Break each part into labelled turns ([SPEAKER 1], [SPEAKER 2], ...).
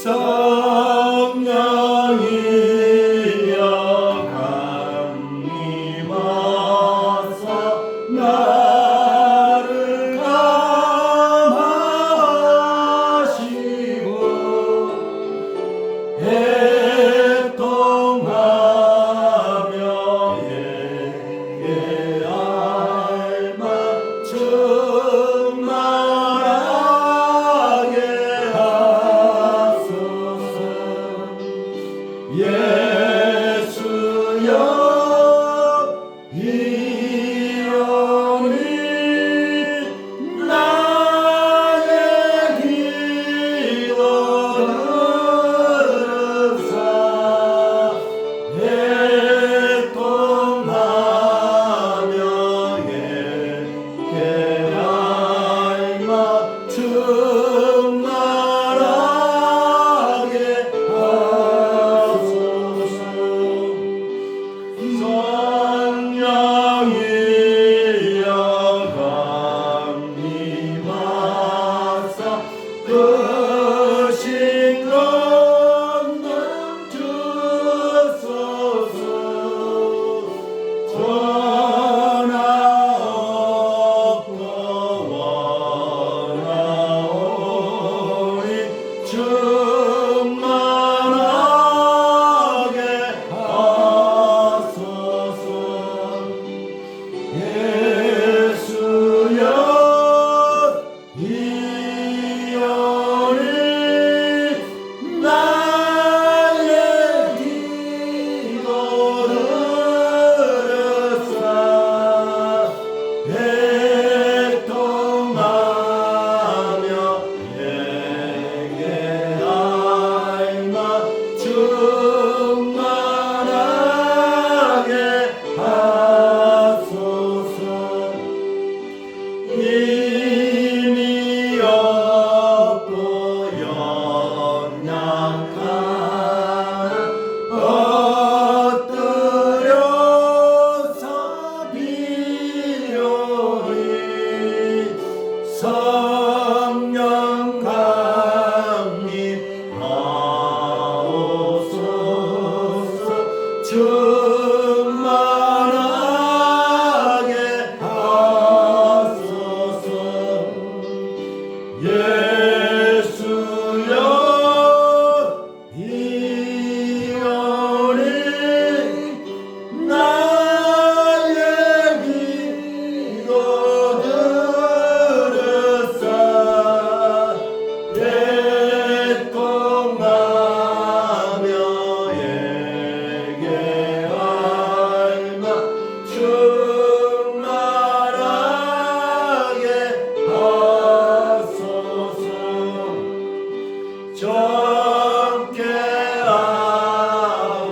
[SPEAKER 1] 성령이여 강림하사 나를 감화하시고 애통하며 예배할 맞춤 충만하게 하소서. 예수여 이러니 나의 기도를 들으사 애통하며 예배할 맞춤 충만하게 하소서. 성령이여 강림하사 크신 권능 주소서. 전하 없고 원하오니 충만하게 하소서. 예수여 이러니 나의 기도를 들으사 애통하며 예배할 맞춤 충만하게 하소서. 힘이 없고 연약한 엎드려서 비오니 성령 강림하옵소서. 충만하게 하소서. 예수여 이러니 나의 기도 들으사 애통하며 예배할 맞춤 충만하게 하소서. 젊게 하고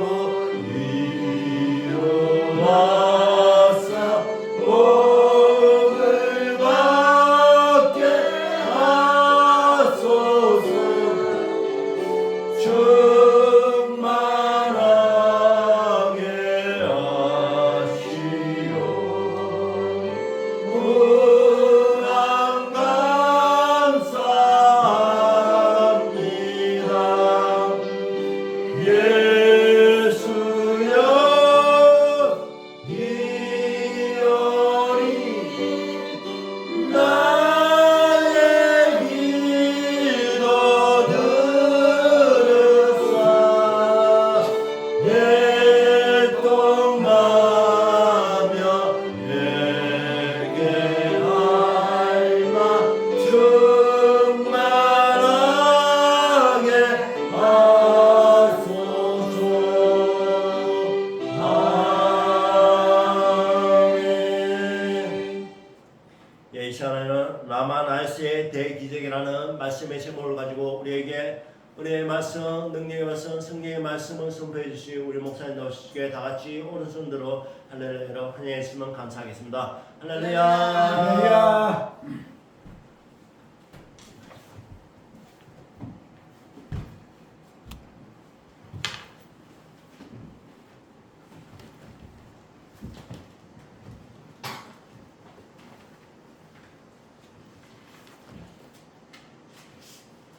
[SPEAKER 1] 이루어서 복을 받게 하소서. 충만하게 하시오. 무한 감사합니다. 예수여 이러니 나의 기도 들으사 애통하며 예배할 맞춤 충만하게 하소서. 아멘. 이 시간에는 라마나스의 대기적이라는 말씀의 제목을 가지고 우리에게 은혜의 말씀, 능력의 말씀, 성령의 말씀을 선포해 주신 우리 목사님 나오시기에 다 같이 오른손 들어 할렐루야로 환영했으면 감사하겠습니다. 할렐루야.
[SPEAKER 2] 할렐루야.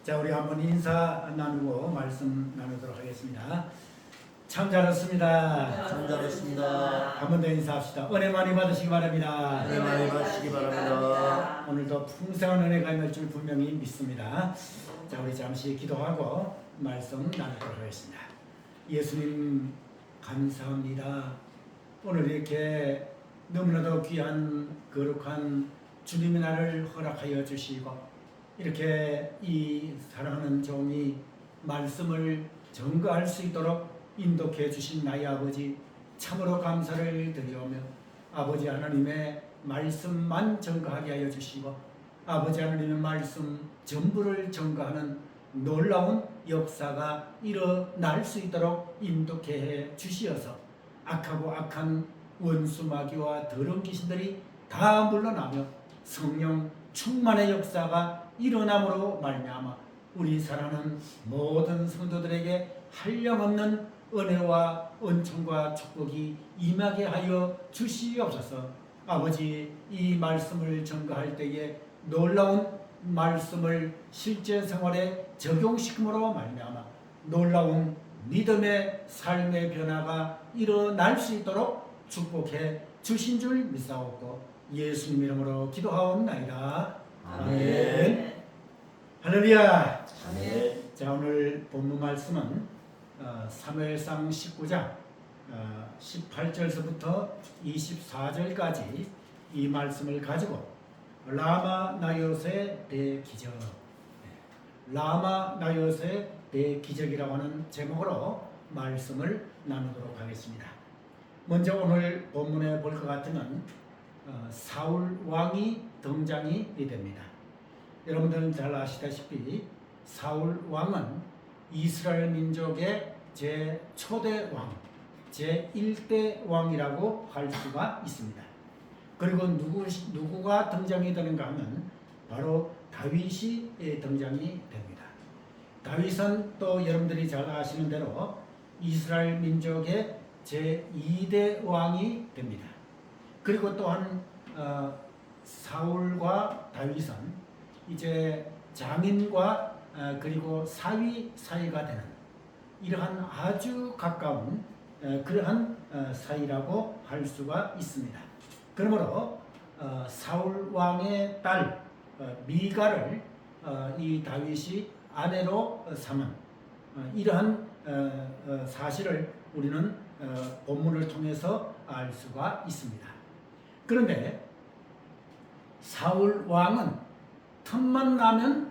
[SPEAKER 2] 자, 우리 한번 인사 나누고 말씀 나누도록 하겠습니다. 참 잘했습니다.
[SPEAKER 1] 참 잘했습니다.
[SPEAKER 2] 한 번 더 인사합시다. 은혜 많이 받으시기 바랍니다.
[SPEAKER 1] 은혜 많이 받으시기 바랍니다.
[SPEAKER 2] 오늘도 풍성한 은혜가 임할 줄 분명히 믿습니다. 자, 우리 잠시 기도하고 말씀 나누도록 하겠습니다. 예수님 감사합니다. 오늘 이렇게 너무나도 귀한 거룩한 주님의 날을 허락하여 주시고 이렇게 이 사랑하는 종이 말씀을 전가할 수 있도록 인도해 주신 나의 아버지 참으로 감사를 드리오며 아버지 하나님의 말씀만 전가하게 하여 주시고 아버지 하나님의 말씀 전부를 전가하는 놀라운 역사가 일어날 수 있도록 인도케 해 주시어서 악하고 악한 원수 마귀와 더러운 귀신들이 다 물러나며 성령 충만의 역사가 일어남으로 말미암아 우리 사랑하는 모든 성도들에게 한량없는 은혜와 은총과 축복이 임하게 하여 주시옵소서. 아버지, 이 말씀을 전가할 때에 놀라운 말씀을 실제 생활에 적용시킴으로 말미암아 놀라운 믿음의 삶의 변화가 일어날 수 있도록 축복해 주신 줄 믿사옵고 예수님 이름으로 기도하옵나이다. 아멘. 할렐루야.
[SPEAKER 1] 아멘.
[SPEAKER 2] 자, 오늘 본문 말씀은 사무엘상 19장 18절서부터 24절까지 이 말씀을 가지고 라마 나요스의 대기적, 라마 나요스의 대기적이라고 하는 제목으로 말씀을 나누도록 하겠습니다. 먼저 오늘 본문에 볼 것 같으면 사울 왕이 등장이 됩니다. 여러분들은 잘 아시다시피 사울 왕은 이스라엘 민족의 초대 왕, 제1대 왕이라고 할 수가 있습니다. 그리고 누구가 등장이 되는가 하면 바로 다윗이 등장이 됩니다. 다윗은 또 여러분들이 잘 아시는 대로 이스라엘 민족의 제2대 왕이 됩니다. 그리고 또한 사울과 다윗은 이제 장인과 그리고 사위 사이가 되는 이러한 아주 가까운 그러한 사이라고 할 수가 있습니다. 그러므로 사울 왕의 딸 미가를 이 다윗이 아내로 삼은 이러한 사실을 우리는 본문을 통해서 알 수가 있습니다. 그런데 사울 왕은 틈만 나면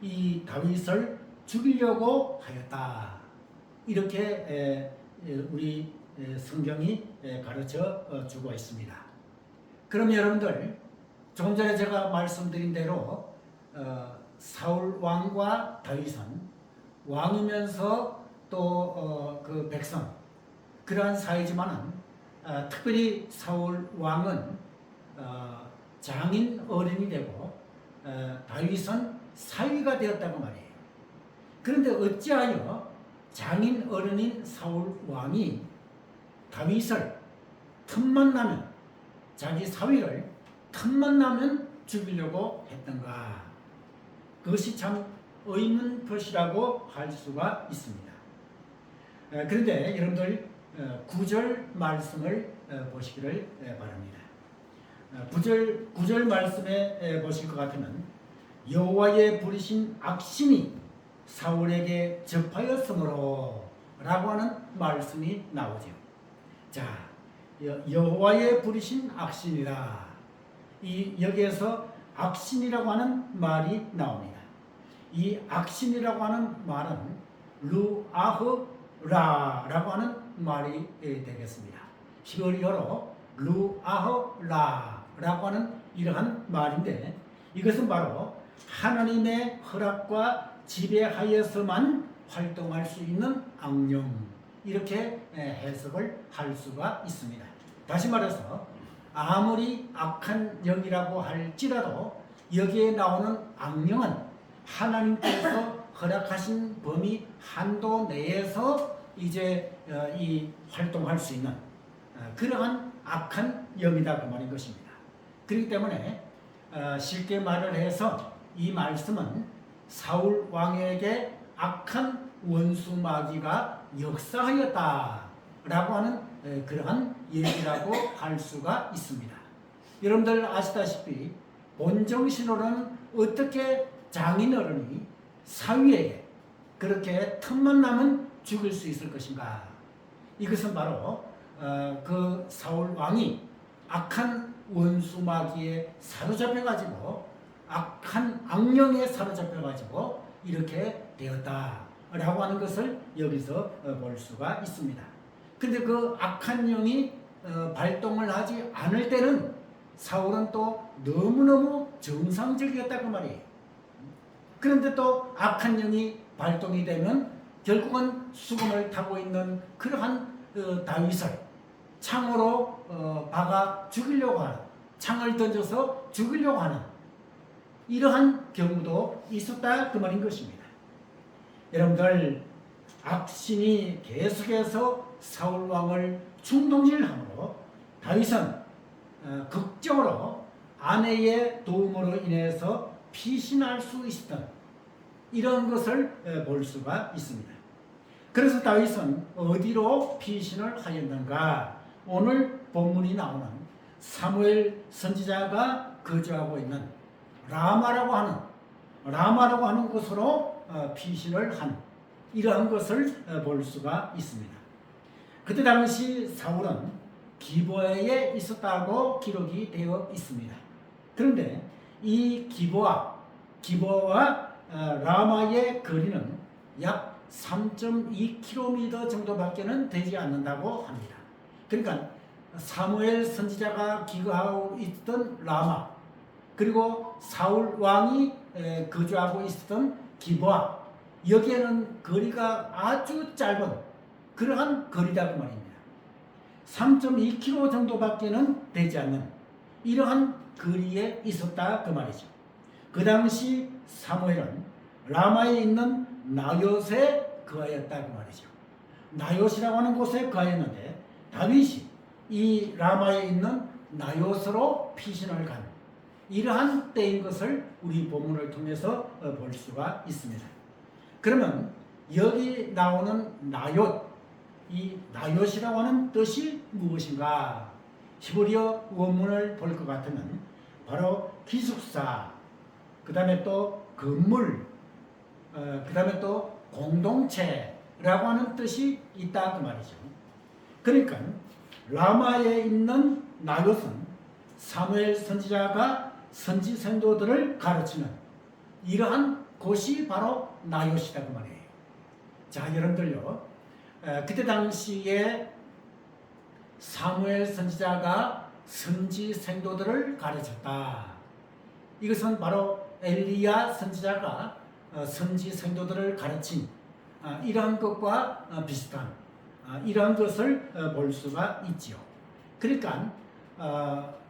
[SPEAKER 2] 이 다윗을 죽이려고 하였다. 이렇게 우리 성경이 가르쳐 주고 있습니다. 그럼 여러분들 조금 전에 제가 말씀드린 대로 사울 왕과 다윗은 왕이면서 또 그 백성 그러한 사이지만은 특별히 사울 왕은 장인 어른이 되고 다윗은 사위가 되었다고 말이에요. 그런데 어찌하여 장인 어른인 사울 왕이 다윗을 틈만 나면 자기 사위를 틈만 나면 죽이려고 했던가? 그것이 참 의문표시라고 할 수가 있습니다. 그런데 여러분들 9절 말씀을 보시기를 바랍니다. 9절 말씀에 보실 것 같으면 여호와의 부리신 악신이 사울에게 접하였으므로 라고 하는 말씀이 나오죠. 자, 여호와의 부리신 악신이라. 여기에서 악신이라고 하는 말이 나옵니다. 이 악신이라고 하는 말은 루아흐라라고 하는 말이 되겠습니다. 히브리어로 루아흐라라고 하는 이러한 말인데 이것은 바로 하나님의 허락과 지배하에서만 활동할 수 있는 악령, 이렇게 해석을 할 수가 있습니다. 다시 말해서 아무리 악한 영이라고 할지라도 여기에 나오는 악령은 하나님께서 허락하신 범위 한도 내에서 이제 이 활동할 수 있는 그러한 악한 영이다 그 말인 것입니다. 그렇기 때문에 쉽게 말을 해서 이 말씀은 사울 왕에게 악한 원수 마귀가 역사하였다라고 하는 그러한 얘기라고 할 수가 있습니다. 여러분들 아시다시피 본정신으로는 어떻게 장인어른이 사위에게 그렇게 틈만 나면 죽일 수 있을 것인가? 이것은 바로 그 사울 왕이 악한 원수 마귀에 사로잡혀가지고 악한 악령에 사로잡혀가지고 이렇게 되었다라고 하는 것을 여기서 볼 수가 있습니다. 근데 그 악한 영이 발동을 하지 않을 때는 사울은 또 너무너무 정상적이었다고 말이에요. 그런데 또 악한 영이 발동이 되면 결국은 수금을 타고 있는 그러한 다윗을 창으로 박아 죽이려고 하는, 창을 던져서 죽이려고 하는 이러한 경우도 있었다 그 말인 것입니다. 여러분들 악신이 계속해서 사울 왕을 충동질함으로 다윗은 극적으로 아내의 도움으로 인해서 피신할 수 있었던 이런 것을 볼 수가 있습니다. 그래서 다윗은 어디로 피신을 하였는가? 오늘 본문이 나오는 사무엘 선지자가 거주하고 있는 라마라고 하는 곳으로 피신을 한 이러한 것을 볼 수가 있습니다. 그때 당시 사울은 기브아에 있었다고 기록이 되어 있습니다. 그런데 이 기브아와 라마의 거리는 약 3.2km 정도밖에는 되지 않는다고 합니다. 그러니까 사무엘 선지자가 기거하고 있던 라마, 그리고 사울 왕이 거주하고 있었던 기브아, 여기에는 거리가 아주 짧은 그러한 거리다 그 말입니다. 3.2km 정도밖에는 되지 않는 이러한 거리에 있었다 그 말이죠. 그 당시 사무엘은 라마에 있는 나요스에 거하였다 그 말이죠. 나요스라고 하는 곳에 거하였는데 다윗이 이 라마에 있는 나요스로 피신을 간 이러한 때인 것을 우리 본문을 통해서 볼 수가 있습니다. 그러면 여기 나오는 나요스, 이 나요스라고 하는 뜻이 무엇인가? 히브리어 원문을 볼 것 같으면 바로 기숙사, 그 다음에 또 건물, 그 다음에 또 공동체라고 하는 뜻이 있다 그 말이죠. 그러니까 라마에 있는 나요스는 사무엘 선지자가 선지 생도들을 가르치는 이러한 곳이 바로 나요스다 그 말이에요. 자, 여러분들요, 그때 당시에 사무엘 선지자가 선지 생도들을 가르쳤다. 이것은 바로 엘리야 선지자가 선지 생도들을 가르친 이러한 것과 비슷한 이러한 것을 볼 수가 있지요. 그러니까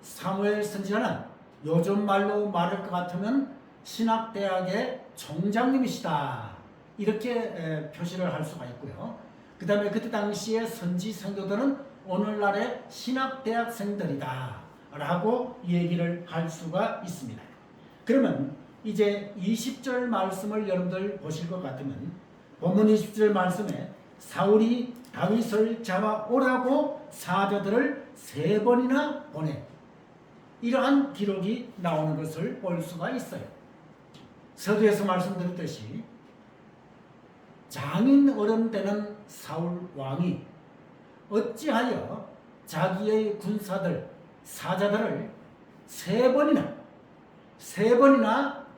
[SPEAKER 2] 사무엘 선지자는 요즘 말로 말할 것 같으면 신학대학의 총장님이시다 이렇게 표시를 할 수가 있고요. 그 다음에 그때 당시의 선지 생도들은 오늘날의 신학대학생들이다 라고 얘기를 할 수가 있습니다. 그러면 이제 20절 말씀을 여러분들 보실 것 같으면 본문 20절 말씀에 사울이 다윗을 잡아오라고 사자들을 3번이나 보내 이러한 기록이 나오는 것을 볼 수가 있어요. 서두에서 말씀드렸듯이 장인 어른 되는 사울 왕이 어찌하여 자기의 군사들, 사자들을 3번이나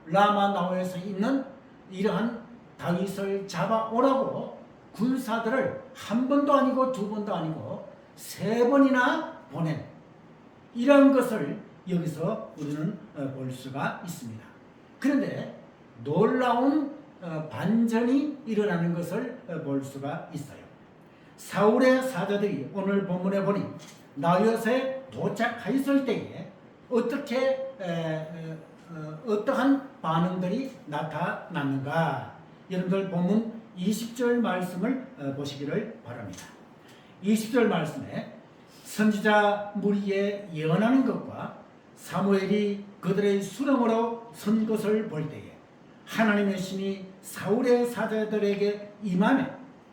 [SPEAKER 2] 라마 나오에서 있는 이러한 다윗을 잡아오라고 군사들을 한 번도 아니고 두 번도 아니고 3번이나 보낸 이러한 것을 여기서 우리는 볼 수가 있습니다. 그런데 놀라운 반전이 일어나는 것을 볼 수가 있어요. 사울의 사자들이 오늘 본문에 보니 나요스에 도착하였을 때에 어떠한 반응들이 나타났는가? 여러분들 본문 20절 말씀을 보시기를 바랍니다. 20절 말씀에 선지자 무리에 예언하는 것과 사무엘이 그들의 수령으로 선 것을 볼 때에 하나님의 신이 사울의 사자들에게 임하며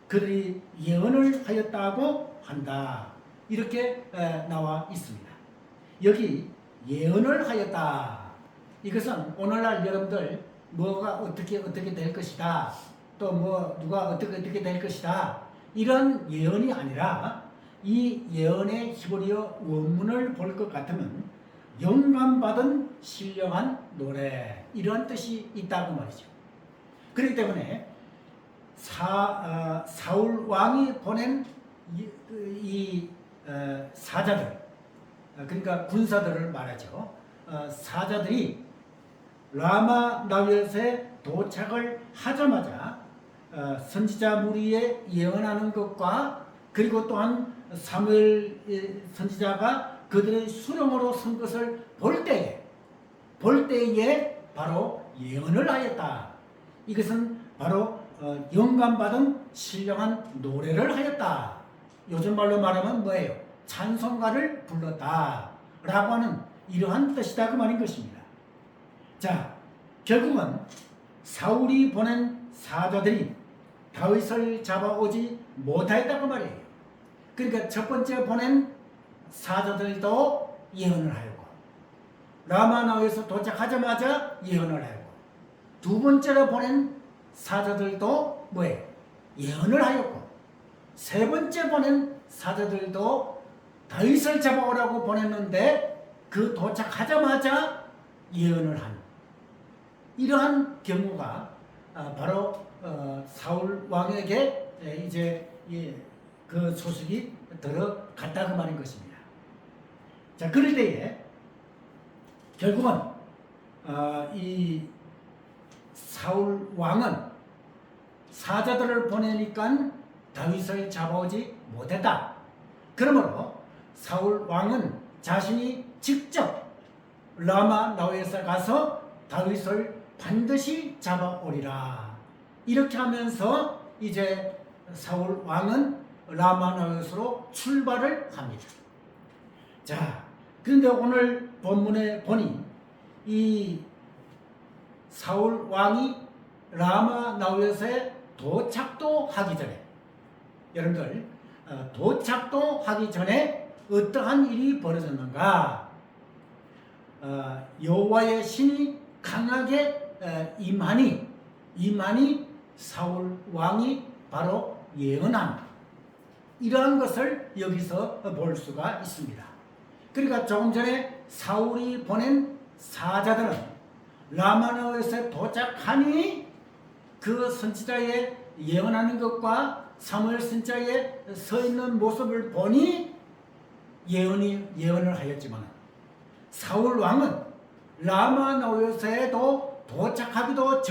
[SPEAKER 2] 그들이 예언을 하였다고 한다. 이렇게 나와 있습니다. 여기 예언을 하였다. 이것은 오늘날 여러분들 뭐가 어떻게 될 것이다. 또 뭐 누가 어떻게 될 것이다. 이런 예언이 아니라 이 예언의 히브리어 원문을 볼 것 같으면 영감받은 신령한 노래 이런 뜻이 있다고 말이죠. 그렇기 때문에 사울 왕이 보낸 이 사자들, 그러니까 군사들을 말하죠. 사자들이 라마 나벳에 도착을 하자마자 선지자 무리에 예언하는 것과 그리고 또한 사무엘 선지자가 그들의 수령으로 선 것을 볼 때에 바로 예언을 하였다. 이것은 바로 영감받은 신령한 노래를 하였다. 요즘 말로 말하면 뭐예요? 찬송가를 불렀다 라고 하는 이러한 뜻이다 그 말인 것입니다. 자, 결국은 사울이 보낸 사자들이 다윗을 잡아오지 못하였다고 말이에요. 그러니까 첫 번째 보낸 사자들도 예언을 하였고 라마나에서 도착하자마자 예언을 하였고 두 번째로 보낸 사자들도 뭐예요? 예언을 하였고 세 번째 보낸 사자들도 다윗을 잡아오라고 보냈는데 그 도착하자마자 예언을 한 이러한 경우가 바로 사울 왕에게 이제 그 소식이 들어갔다 그 말인 것입니다. 자, 그럴 때에 결국은 이 사울 왕은 사자들을 보내니까 다윗을 잡아오지 못했다. 그러므로 사울 왕은 자신이 직접 라마 나벳에 가서 다윗을 반드시 잡아오리라. 이렇게 하면서 이제 사울 왕은 라마 나벳으로 출발을 합니다. 자, 그런데 오늘 본문에 보니 이 사울 왕이 라마 나벳에 도착도 하기 전에 여러분들 도착도 하기 전에 어떠한 일이 벌어졌는가? 여호와의 신이 강하게 임하니 사울 왕이 바로 예언한 이러한 것을 여기서 볼 수가 있습니다. 그러니까 조금 전에 사울이 보낸 사자들은 라마나웃에 도착하니 그 선지자의 예언하는 것과 사무엘 선지자의 서 있는 모습을 보니 예언을 하였지만 사울 왕은 라마나웃에도 도착하기도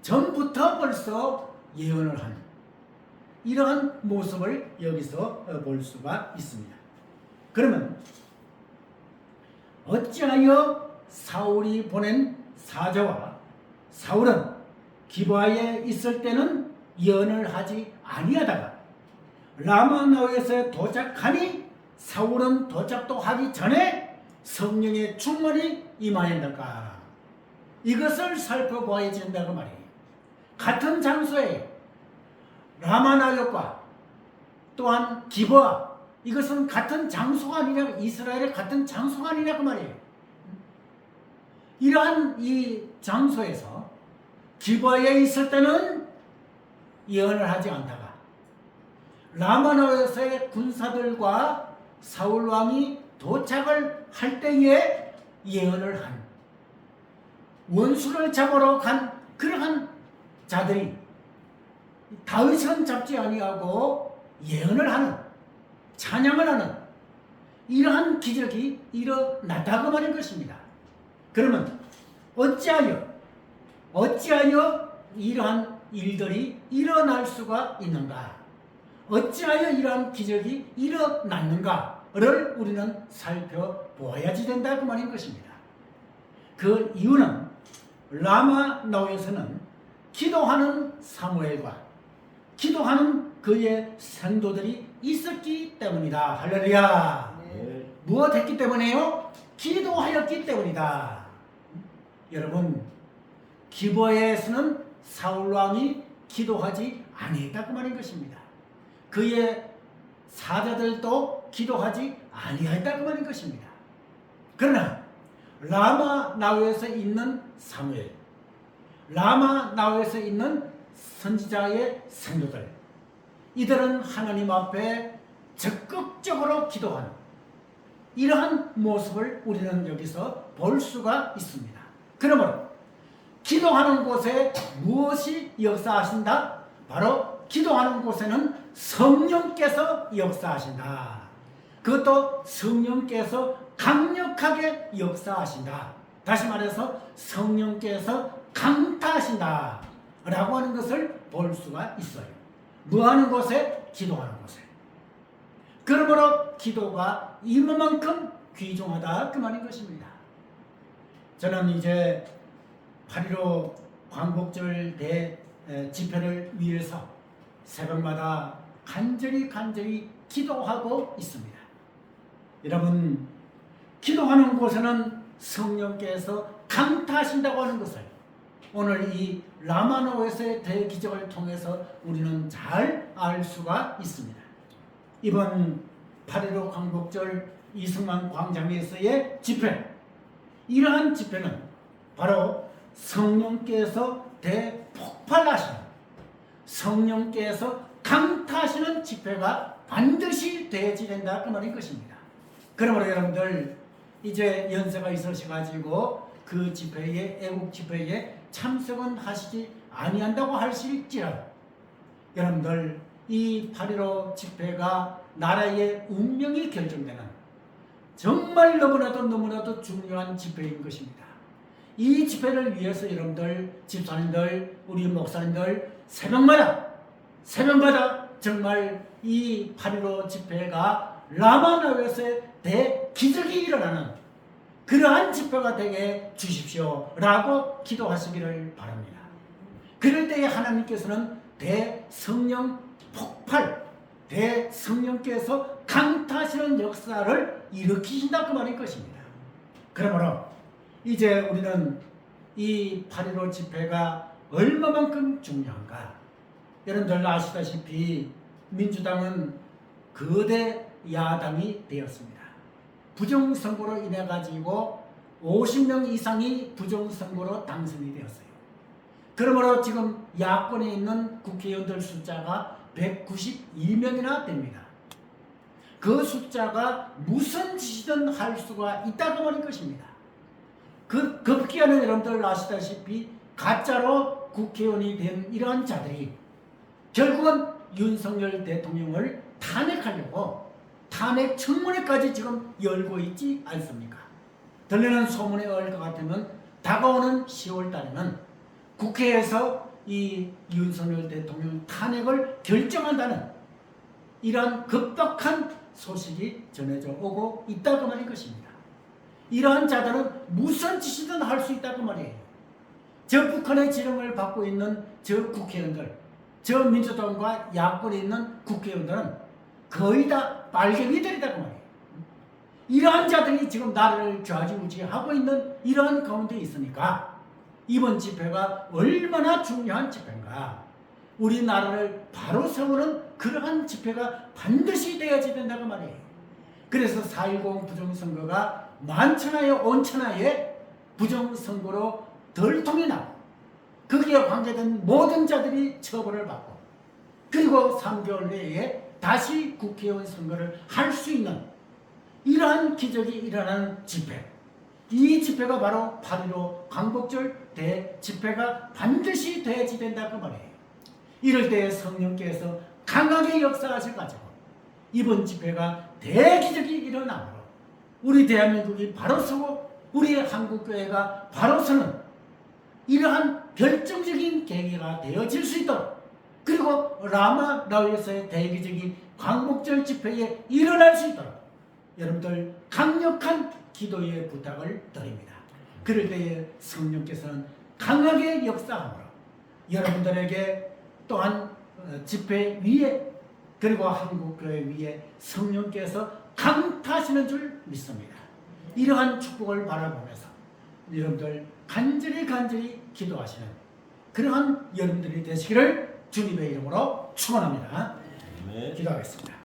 [SPEAKER 2] 전부터 벌써 예언을 하는 이러한 모습을 여기서 볼 수가 있습니다. 그러면 어찌하여 사울이 보낸 사자와 사울은 기브아에 있을 때는 예언을 하지 아니하다가 라마나웃에 도착하니 사울은 도착도 하기 전에 성령의 충만이 임하였는가? 이것을 살펴보아야 된다고 말이에요. 같은 장소에 라마나웃과 또한 기브아 이것은 같은 장소가 아니냐, 이스라엘의 같은 장소가 아니냐고 말이에요. 이러한 이 장소에서 기브아에 있을 때는 예언을 하지 않다가 라마나웃의 군사들과 사울 왕이 도착을 할 때에 예언을 한 원수를 잡으러 간 그러한 자들이 다윗은 잡지 아니하고 예언을 하는 찬양을 하는 이러한 기적이 일어났다고 말인 것입니다. 그러면 어찌하여 이러한 일들이 일어날 수가 있는가? 어찌하여 이러한 기적이 일어났는가를 우리는 살펴보아야지 된다고 말인 것입니다. 그 이유는 라마나웃에서는 기도하는 사무엘과 기도하는 그의 성도들이 있었기 때문이다. 할렐루야.
[SPEAKER 1] 네.
[SPEAKER 2] 무엇 했기 때문에요? 기도하였기 때문이다. 여러분, 기브에서는 사울 왕이 기도하지 아니했다 그 말인 것입니다. 그의 사자들도 기도하지 아니했다 그 말인 것입니다. 그러나 라마 나우에서 있는 사무엘, 라마 나우에서 있는 선지자의 성도들, 이들은 하나님 앞에 적극적으로 기도하는 이러한 모습을 우리는 여기서 볼 수가 있습니다. 그러므로 기도하는 곳에 무엇이 역사하신다? 바로 기도하는 곳에는 성령께서 역사하신다. 그것도 성령께서 강력하게 역사하신다. 다시 말해서 성령께서 강타하신다 라고 하는 것을 볼 수가 있어요. 뭐 하는 곳에? 기도하는 곳에. 그러므로 기도가 이만큼 귀중하다 그 말인 것입니다. 저는 이제 8.15 광복절 대 집회를 위해서 새벽마다 간절히 기도하고 있습니다. 여러분, 기도하는 곳에는 성령께서 강타하신다고 하는 것을 오늘 이 라마노에서의 대기적을 통해서 우리는 잘 알 수가 있습니다. 이번 8.15 광복절 이승만 광장에서의 집회, 이러한 집회는 바로 성령께서 대폭발하시는, 성령께서 강타하시는 집회가 반드시 되어야 된다 그 말인 것입니다. 그러므로 여러분들 이제 연세가 있으셔가지고 그 집회에, 애국 집회에 참석은 하시지 아니한다고 하실지라도 여러분들 이 8.15 집회가 나라의 운명이 결정되는 정말 너무나도 중요한 집회인 것입니다. 이 집회를 위해서 여러분들, 집사님들, 우리 목사님들 새벽마다 정말 이 8.15 집회가 라마나에서의 대기적이 일어나는 그러한 집회가 되게 주십시오 라고 기도하시기를 바랍니다. 그럴 때에 하나님께서는 대성령 폭발, 대성령께서 강타하시는 역사를 일으키신다 그 말일 것입니다. 그러므로 이제 우리는 이 8.15 집회가 얼마만큼 중요한가? 여러분들 아시다시피 민주당은 거대 야당이 되었습니다. 부정선거로 인해 가지고 50명 이상이 부정선거로 당선이 되었어요. 그러므로 지금 야권에 있는 국회의원들 숫자가 192명이나 됩니다. 그 숫자가 무슨 짓이든 할 수가 있다고 말인 것입니다. 그 급기야는 여러분들 아시다시피 가짜로 국회의원이 된 이러한 자들이 결국은 윤석열 대통령을 탄핵하려고 탄핵 청문회까지 지금 열고 있지 않습니까? 들리는 소문에 의할 것 같으면 다가오는 10월 달에는 국회에서 이 윤석열 대통령 탄핵을 결정한다는 이러한 급박한 소식이 전해져 오고 있다고 말인 것입니다. 이러한 자들은 무슨 짓이든 할 수 있다고 말이에요. 저 북한의 지령을 받고 있는 저 국회의원들, 저 민주당과 야권에 있는 국회의원들은 거의 다 빨갱이들이라고 말이에요. 이러한 자들이 지금 나라를 좌지우지하고 있는 이러한 가운데 있으니까 이번 집회가 얼마나 중요한 집회인가. 우리나라를 바로 세우는 그러한 집회가 반드시 되어야 된다고 말이에요. 그래서 4.10 부정선거가 만천하에 온천하에 부정선거로 덜통이 나고 거기에 관계된 모든 자들이 처벌을 받고 그리고 3개월 내에 다시 국회의원 선거를 할 수 있는 이러한 기적이 일어나는 집회, 이 집회가 바로 8.15 광복절 대집회가 반드시 되어야 된다고 말이에요. 이럴 때 성령께서 강하게 역사하실 가지고 이번 집회가 대기적이 일어나므로 우리 대한민국이 바로 서고 우리의 한국교회가 바로 서는 이러한 결정적인 계기가 되어질 수 있도록 그리고 라마나우에서의 대기적인 광복절 집회에 일어날 수 있도록 여러분들 강력한 기도의 부탁을 드립니다. 그럴 때에 성령께서는 강하게 역사하므로 여러분들에게 또한 집회 위에 그리고 한국교회 위에 성령께서 강타하시는 줄 믿습니다. 이러한 축복을 바라보면서 여러분들 간절히 기도하시는 그러한 여러분들이 되시기를 주님의 이름으로 축원합니다.
[SPEAKER 1] 네.
[SPEAKER 2] 기도하겠습니다.